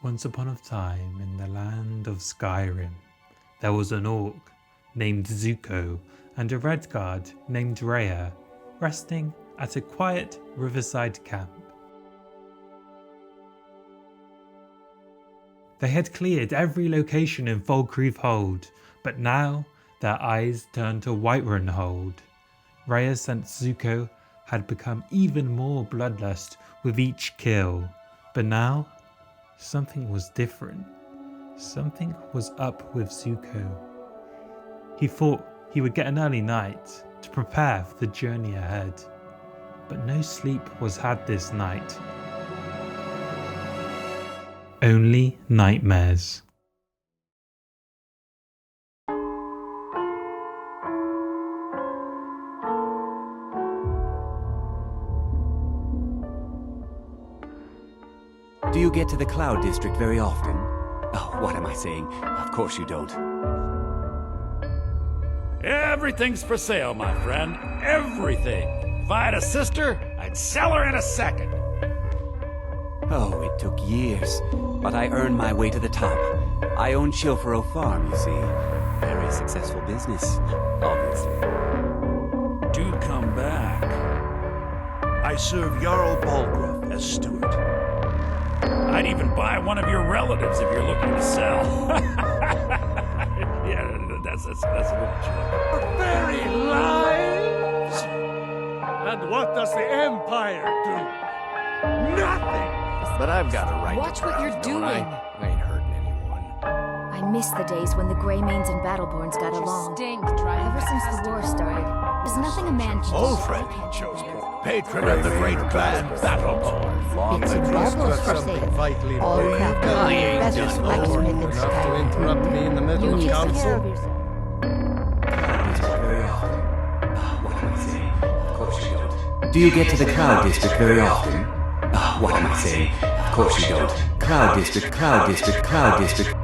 Once upon a time in the land of Skyrim, there was an orc named Zuko and a redguard named Rayya resting at a quiet riverside camp. They had cleared every location in Valkyrin Hold, but now their eyes turned to Whiterun Hold. Rayya sensed Zuko had become even more bloodlust with each kill, but now something was different. Something was up with Zuko. He thought he would get an early night to prepare for the journey ahead, but no sleep was had this night. Only nightmares. Do you get to the Cloud District very often? Oh, what am I saying? Of course you don't. Everything's for sale, my friend. Everything. If I had a sister, I'd sell her in a second. Oh, it took years, but I earned my way to the top. I own Chilfaro Farm, you see. Very successful business, obviously. Do come back. I serve Jarl Balgruuf as steward. I'd even buy one of your relatives if you're looking to sell. Yeah, that's a little joke. Our very lives? And what does the Empire do? Nothing! But I've got a right Watch to what browse, you're don't doing. I ain't hurting anyone. I miss the days when the Greymanes and Battleborns got along. Ever since the war started, there's nothing a man can do. Alfred chose patron of the great band Battleborn. Long It's almost for sale. All craft best blacksmith in enough to Skyrim. interrupt me in the middle You of need to take care council. of yourself. Very often. What am I saying? Of course you don't. Do you get to the Cloud District very often? What am I saying? Of course you don't. Cloud District, Cloud District, Cloud District.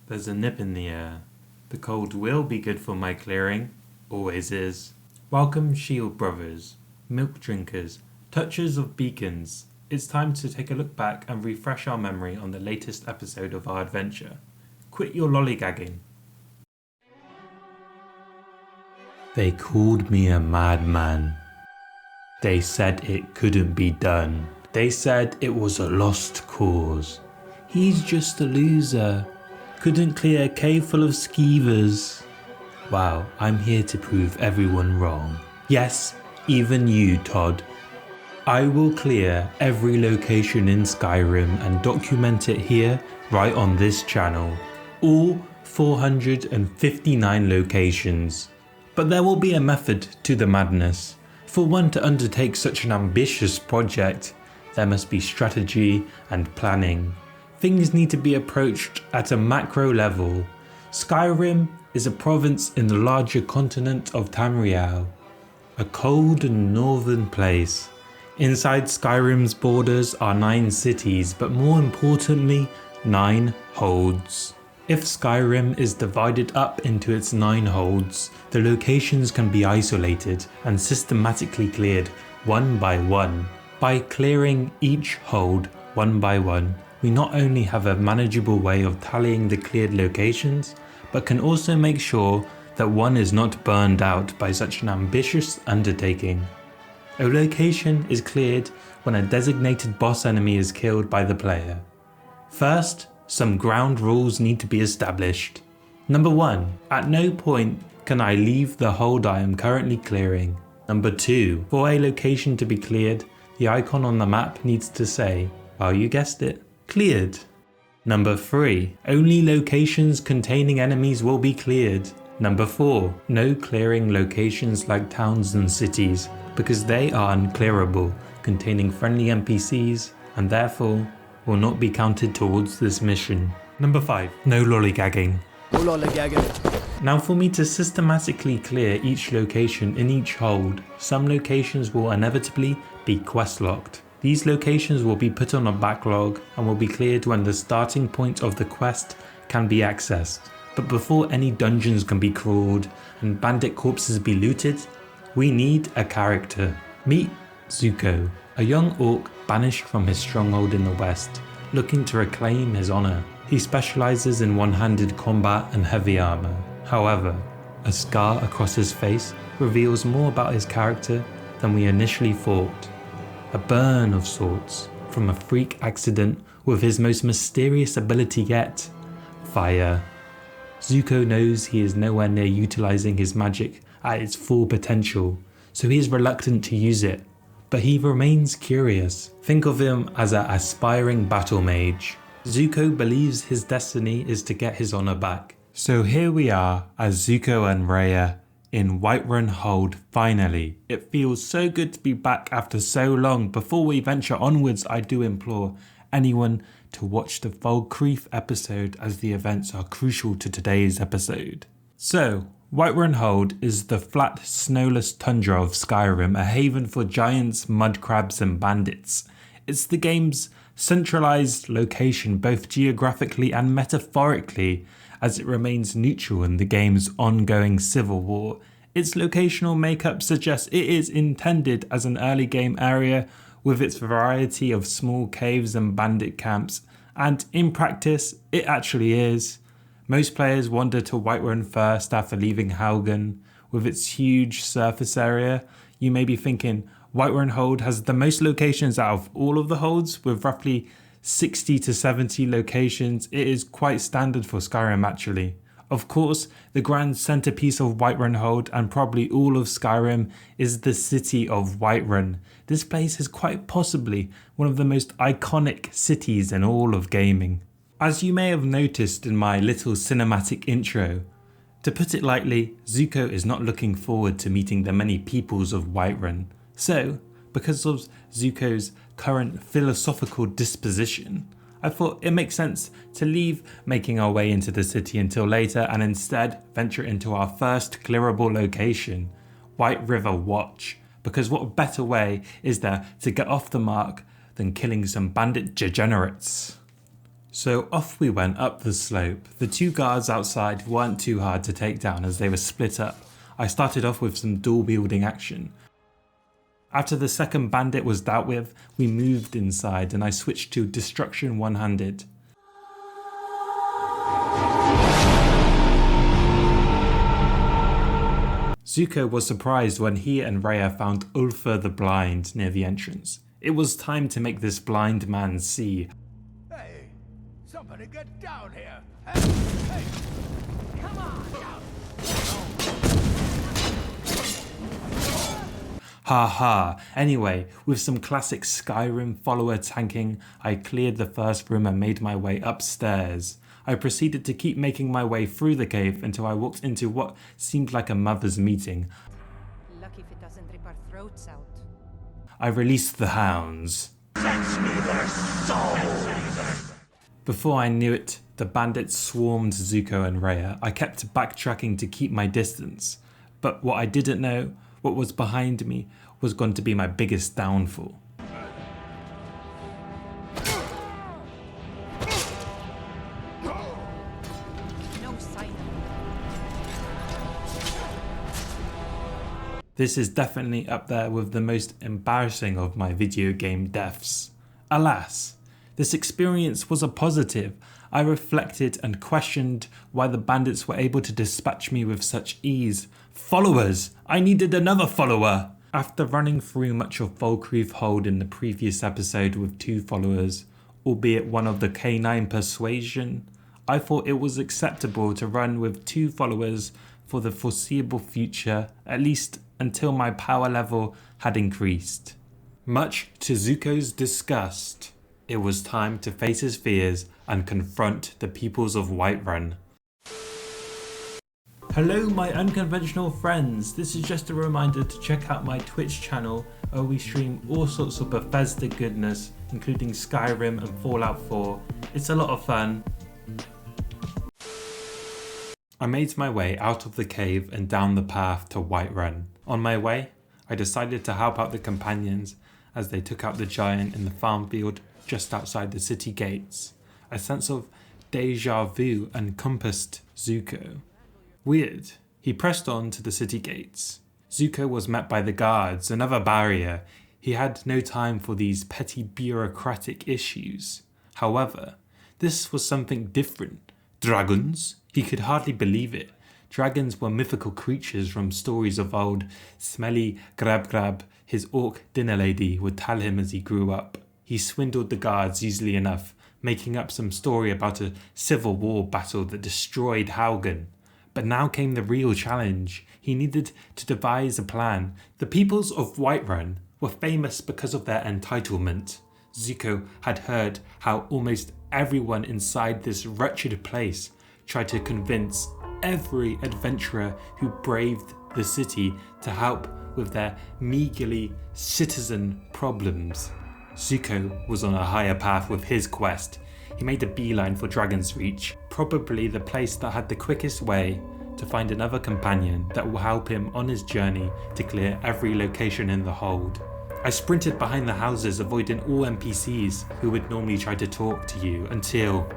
There's a nip in the air. The cold will be good for my clearing. Always is. Welcome, Shield Brothers, Milk Drinkers, Touchers of Beacons. It's time to take a look back and refresh our memory on the latest episode of our adventure. Quit your lollygagging. They called me a madman. They said it couldn't be done. They said it was a lost cause. He's just a loser. Couldn't clear a cave full of skeevers. Wow, I'm here to prove everyone wrong. Yes, even you, Todd. I will clear every location in Skyrim and document it here, right on this channel. All 459 locations. But there will be a method to the madness. For one to undertake such an ambitious project, there must be strategy and planning. Things need to be approached at a macro level. Skyrim is a province in the larger continent of Tamriel, a cold and northern place. Inside Skyrim's borders are 9 cities, but more importantly, 9 holds. If Skyrim is divided up into its 9 holds, the locations can be isolated and systematically cleared one by one. By clearing each hold one by one, we not only have a manageable way of tallying the cleared locations, but can also make sure that one is not burned out by such an ambitious undertaking. A location is cleared when a designated boss enemy is killed by the player. First, some ground rules need to be established. Number 1, at no point can I leave the hold I am currently clearing. Number 2, for a location to be cleared, the icon on the map needs to say, well, you guessed it, cleared. Number 3, only locations containing enemies will be cleared. Number 4, no clearing locations like towns and cities, because they are unclearable, containing friendly NPCs, and therefore will not be counted towards this mission. Number 5, no lollygagging. No lollygagging. Now for me to systematically clear each location in each hold, some locations will inevitably be quest locked. These locations will be put on a backlog and will be cleared when the starting point of the quest can be accessed. But before any dungeons can be crawled and bandit corpses be looted, we need a character. Meet Zuko, a young orc banished from his stronghold in the west, looking to reclaim his honor. He specializes in one-handed combat and heavy armor. However, a scar across his face reveals more about his character than we initially thought. A burn of sorts from a freak accident with his most mysterious ability yet, fire. Zuko knows he is nowhere near utilizing his magic at its full potential, so he is reluctant to use it, but he remains curious. Think of him as an aspiring battle mage. Zuko believes his destiny is to get his honor back. So here we are as Zuko and Rayya in Whiterun Hold finally. It feels so good to be back after so long. Before we venture onwards, I do implore anyone to watch the Valkyries episode as the events are crucial to today's episode. So, Whiterun Hold is the flat, snowless tundra of Skyrim, a haven for giants, mud crabs and bandits. It's the game's centralized location both geographically and metaphorically, as it remains neutral in the game's ongoing civil war. Its locational makeup suggests it is intended as an early game area with its variety of small caves and bandit camps, and in practice, it actually is. Most players wander to Whiterun first after leaving Haugen. With its huge surface area, you may be thinking, Whiterun Hold has the most locations out of all of the holds, with roughly 60 to 70 locations. It is quite standard for Skyrim actually. Of course, the grand centerpiece of Whiterun Hold and probably all of Skyrim is the city of Whiterun. This place is quite possibly one of the most iconic cities in all of gaming. As you may have noticed in my little cinematic intro, to put it lightly, Zuko is not looking forward to meeting the many peoples of Whiterun. So, because of Zuko's current philosophical disposition, I thought it makes sense to leave making our way into the city until later and instead venture into our first clearable location, White River Watch, because what better way is there to get off the mark than killing some bandit degenerates? So off we went up the slope. The two guards outside weren't too hard to take down as they were split up. I started off with some dual wielding action. After the second bandit was dealt with, we moved inside and I switched to destruction one-handed. Zuko was surprised when he and Rayya found Ulfa the Blind near the entrance. It was time to make this blind man see. Hey, somebody get down here. Hey, come on, down. Haha. Anyway, with some classic Skyrim follower tanking, I cleared the first room and made my way upstairs. I proceeded to keep making my way through the cave until I walked into what seemed like a mother's meeting. Lucky if it doesn't rip our throats out. I released the hounds. Fetch me their souls. Before I knew it, the bandits swarmed Zuko and Rayya. I kept backtracking to keep my distance, but what I didn't know, what was behind me, was going to be my biggest downfall. No sign. This is definitely up there with the most embarrassing of my video game deaths. Alas, this experience was a positive. I reflected and questioned why the bandits were able to dispatch me with such ease. Followers! I needed another follower! After running through much of Valkyrie Hold in the previous episode with 2 followers, albeit one of the K9 persuasion, I thought it was acceptable to run with 2 followers for the foreseeable future, at least until my power level had increased. Much to Zuko's disgust, it was time to face his fears and confront the peoples of Whiterun. Hello my unconventional friends, this is just a reminder to check out my Twitch channel where we stream all sorts of Bethesda goodness, including Skyrim and Fallout 4. It's a lot of fun. I made my way out of the cave and down the path to Whiterun. On my way, I decided to help out the companions as they took out the giant in the farm field just outside the city gates. A sense of deja vu encompassed Zuko. Weird. He pressed on to the city gates. Zuko was met by the guards, another barrier. He had no time for these petty bureaucratic issues. However, this was something different. Dragons? He could hardly believe it. Dragons were mythical creatures from stories of old. Smelly Grab, his orc dinner lady, would tell him as he grew up. He swindled the guards easily enough, making up some story about a civil war battle that destroyed Haugen. But now came the real challenge. He needed to devise a plan. The peoples of Whiterun were famous because of their entitlement. Zuko had heard how almost everyone inside this wretched place tried to convince every adventurer who braved the city to help with their meagerly citizen problems. Zuko was on a higher path with his quest. He made a beeline for Dragon's Reach, probably the place that had the quickest way to find another companion that will help him on his journey to clear every location in the hold. I sprinted behind the houses, avoiding all NPCs who would normally try to talk to you until...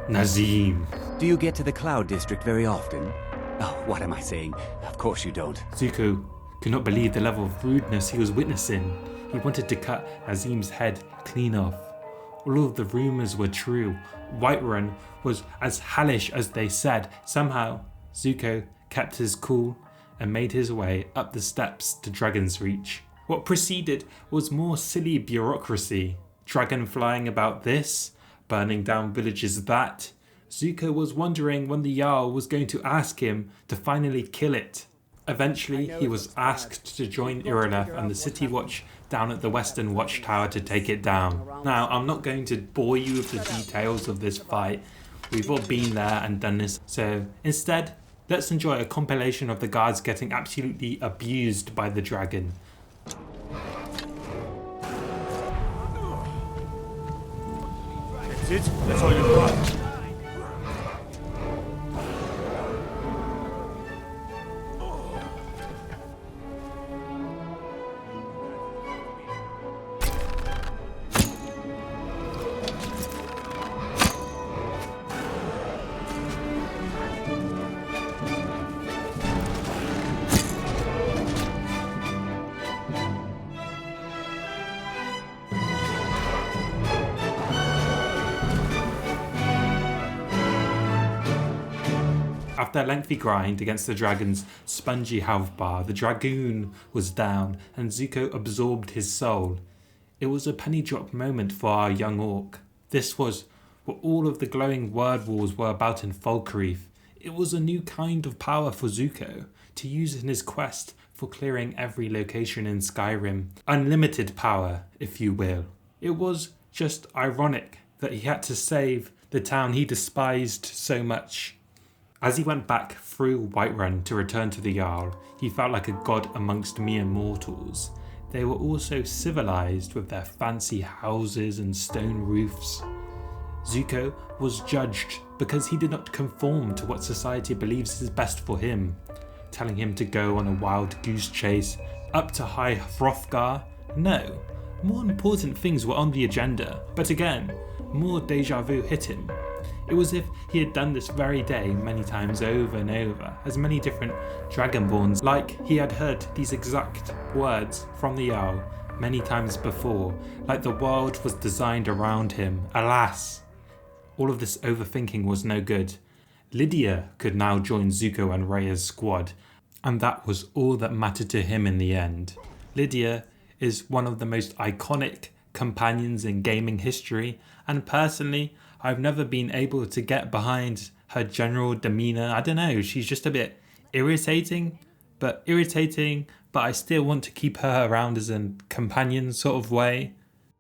Nazim. Do you get to the Cloud District very often? Oh, what am I saying? Of course you don't. Zuko could not believe the level of rudeness he was witnessing. He wanted to cut Nazim's head clean off. All of the rumours were true. Whiterun was as hellish as they said. Somehow, Zuko kept his cool and made his way up the steps to Dragon's Reach. What preceded was more silly bureaucracy. Dragon flying about this, burning down villages that. Zuko was wondering when the Jarl was going to ask him to finally kill it. Eventually, he was asked to join Irileth and the City Watch down at the Western Watchtower to take it down. Now, I'm not going to bore you with the details of this fight. We've all been there and done this. So instead, let's enjoy a compilation of the guards getting absolutely abused by the dragon. That's it? That's all you've got? After a lengthy grind against the dragon's spongy health bar, the dragoon was down and Zuko absorbed his soul. It was a penny drop moment for our young orc. This was what all of the glowing word walls were about in Falkreath. It was a new kind of power for Zuko to use in his quest for clearing every location in Skyrim. Unlimited power, if you will. It was just ironic that he had to save the town he despised so much. As he went back through Whiterun to return to the Jarl, he felt like a god amongst mere mortals. They were also civilized with their fancy houses and stone roofs. Zuko was judged because he did not conform to what society believes is best for him, telling him to go on a wild goose chase up to High Hrothgar. No, more important things were on the agenda, but again, more deja vu hit him. It was as if he had done this very day many times over and over, as many different Dragonborns, like he had heard these exact words from the Jarl many times before, like the world was designed around him. Alas, all of this overthinking was no good. Lydia could now join Zuko and Rayya's squad, and that was all that mattered to him in the end. Lydia is one of the most iconic companions in gaming history, and personally, I've never been able to get behind her general demeanour. I don't know, she's just a bit irritating, but I still want to keep her around as a companion sort of way.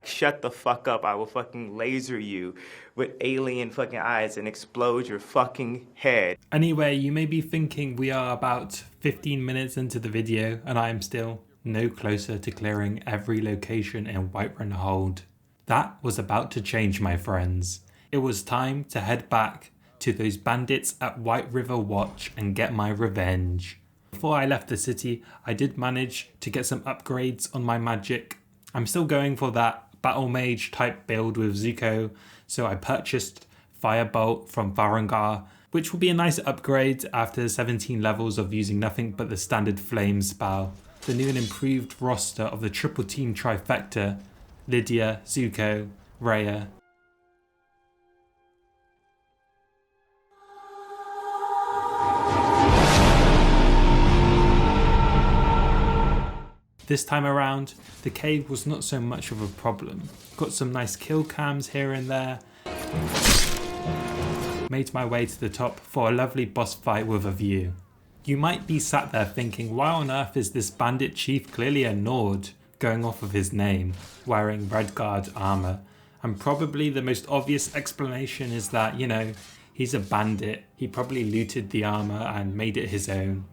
Shut the fuck up, I will fucking laser you with alien fucking eyes and explode your fucking head. Anyway, you may be thinking we are about 15 minutes into the video and I am still no closer to clearing every location in Whiterun Hold. That was about to change, my friends. It was time to head back to those bandits at White River Watch and get my revenge. Before I left the city, I did manage to get some upgrades on my magic. I'm still going for that battle mage type build with Zuko, so I purchased Firebolt from Varangar, which will be a nice upgrade after 17 levels of using nothing but the standard flame spell. The new and improved roster of the triple team trifecta, Lydia, Zuko, Rayya. This time around, the cave was not so much of a problem. Got some nice kill cams here and there. Made my way to the top for a lovely boss fight with a view. You might be sat there thinking, why on earth is this bandit chief clearly a Nord, going off of his name, wearing red guard armor? And probably the most obvious explanation is that, you know, he's a bandit. He probably looted the armor and made it his own.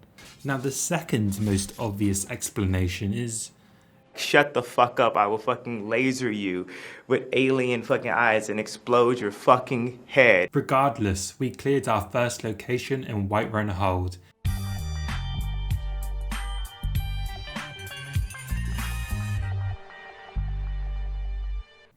Now the second most obvious explanation is, shut the fuck up, I will fucking laser you with alien fucking eyes and explode your fucking head. Regardless, we cleared our first location in Whiterun Hold.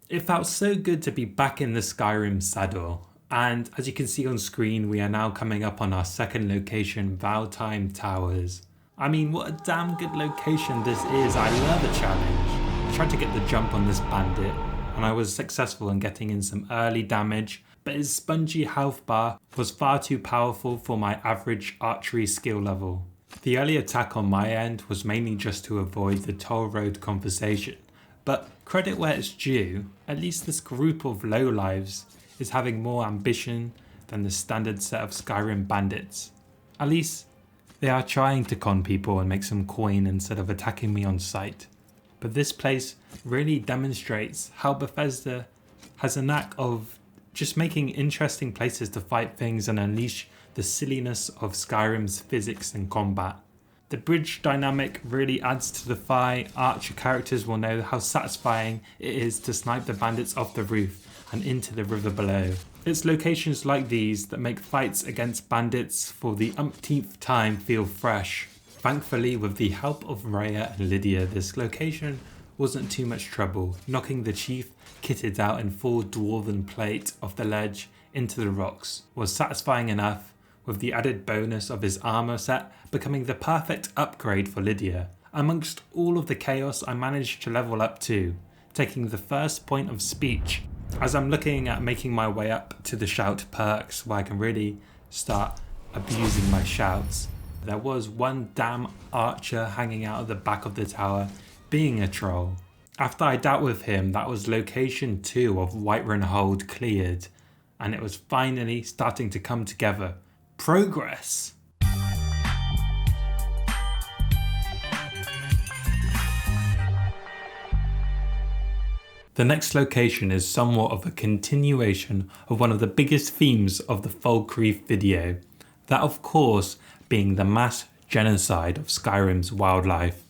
It felt so good to be back in the Skyrim saddle. And as you can see on screen, we are now coming up on our second location, Valkyrie Towers. I mean, what a damn good location this is. I love a challenge. I tried to get the jump on this bandit, and I was successful in getting in some early damage, but his spongy health bar was far too powerful for my average archery skill level. The early attack on my end was mainly just to avoid the toll road conversation, but credit where it's due, at least this group of lowlives is having more ambition than the standard set of Skyrim bandits. At least they are trying to con people and make some coin instead of attacking me on sight. But this place really demonstrates how Bethesda has a knack of just making interesting places to fight things and unleash the silliness of Skyrim's physics and combat. The bridge dynamic really adds to the fight. Archer characters will know how satisfying it is to snipe the bandits off the roof and into the river below. It's locations like these that make fights against bandits for the umpteenth time feel fresh. Thankfully, with the help of Rayya and Lydia, this location wasn't too much trouble, knocking the chief kitted out in full dwarven plate off the ledge into the rocks was satisfying enough, with the added bonus of his armor set becoming the perfect upgrade for Lydia. Amongst all of the chaos, I managed to level up too, taking the first point of speech as I'm looking at making my way up to the shout perks where I can really start abusing my shouts. There was one damn archer hanging out at the back of the tower being a troll. After I dealt with him, that was location 2 of Whiterun Hold cleared, and it was finally starting to come together. Progress! The next location is somewhat of a continuation of one of the biggest themes of the Valkyries video, that of course being the mass genocide of Skyrim's wildlife.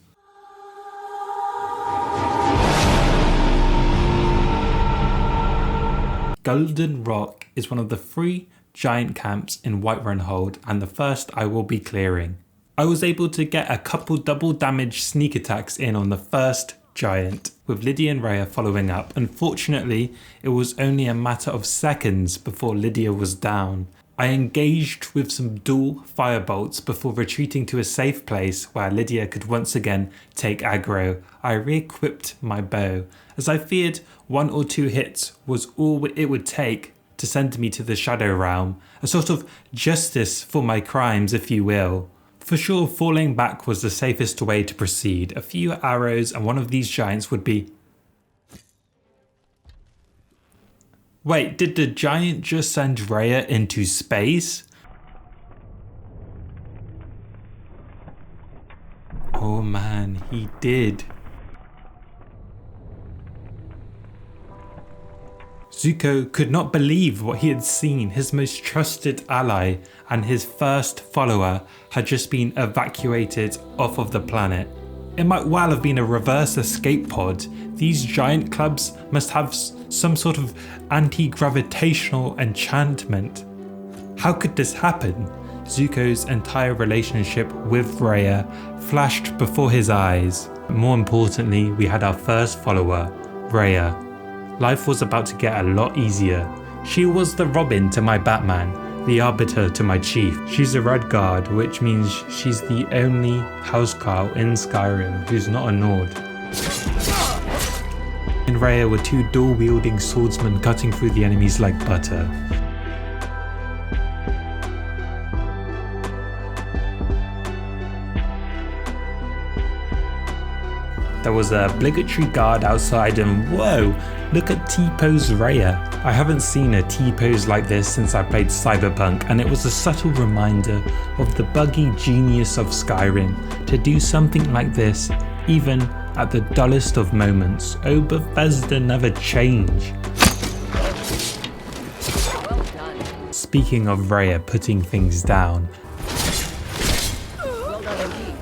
Golden Rock is one of the 3 giant camps in Whiterun Hold and the first I will be clearing. I was able to get a couple double damage sneak attacks in on the first giant, with Lydia and Rayya following up. Unfortunately, it was only a matter of seconds before Lydia was down. I engaged with some dual firebolts before retreating to a safe place where Lydia could once again take aggro. I re-equipped my bow, as I feared 1 or 2 hits was all it would take to send me to the Shadow Realm, a sort of justice for my crimes, if you will. For sure, falling back was the safest way to proceed. A few arrows and one of these giants would be... Wait, did the giant just send Rayya into space? Oh man, he did. Zuko could not believe what he had seen. His most trusted ally and his first follower had just been evacuated off of the planet. It might well have been a reverse escape pod. These giant clubs must have some sort of anti-gravitational enchantment. How could this happen? Zuko's entire relationship with Rayya flashed before his eyes. More importantly, we had our first follower, Rayya. Life was about to get a lot easier. She was the Robin to my Batman, the Arbiter to my Chief. She's a Red Guard, which means she's the only housecarl in Skyrim who's not a Nord. And Rayya were two dual-wielding swordsmen cutting through the enemies like butter. There was a obligatory guard outside and whoa, look at T-pose Rayya. I haven't seen a T-pose like this since I played Cyberpunk, and it was a subtle reminder of the buggy genius of Skyrim to do something like this even at the dullest of moments. Oh, Bethesda never change. Well done. Speaking of Rayya putting things down, Well done indeed.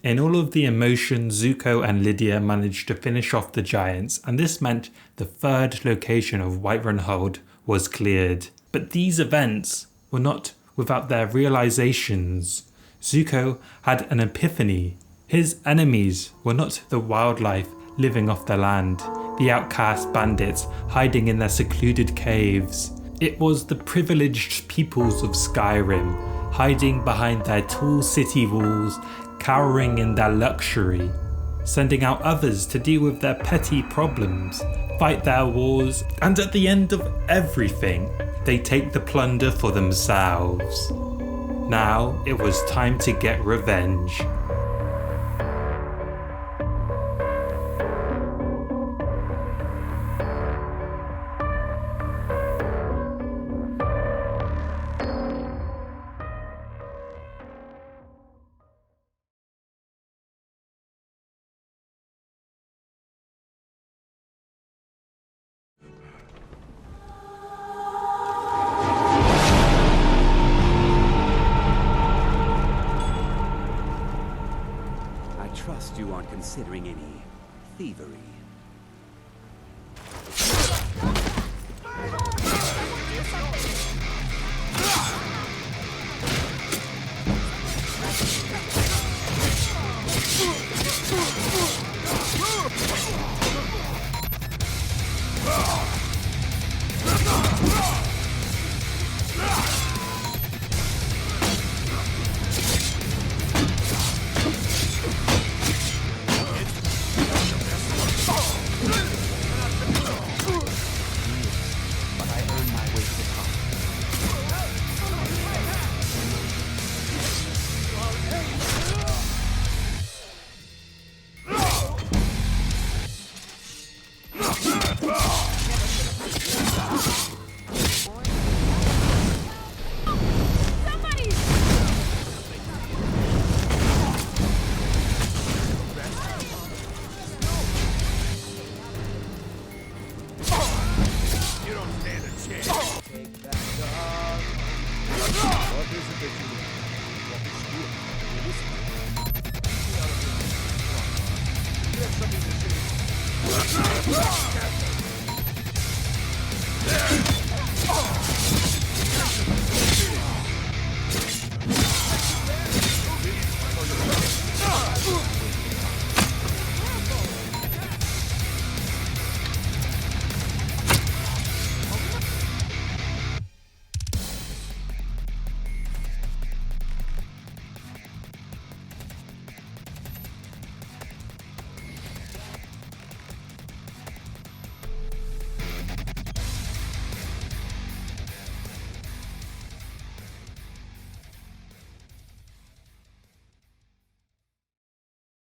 in all of the emotion, Zuko and Lydia managed to finish off the giants, and this meant the third location of Whiterun Hold was cleared. But these events were not without their realizations. Zuko had an epiphany. His enemies were not the wildlife living off the land, the outcast bandits hiding in their secluded caves. It was the privileged peoples of Skyrim, hiding behind their tall city walls, cowering in their luxury, sending out others to deal with their petty problems, fight their wars, and at the end of everything, they take the plunder for themselves. Now it was time to get revenge. Trust you aren't considering any thievery. Yeah!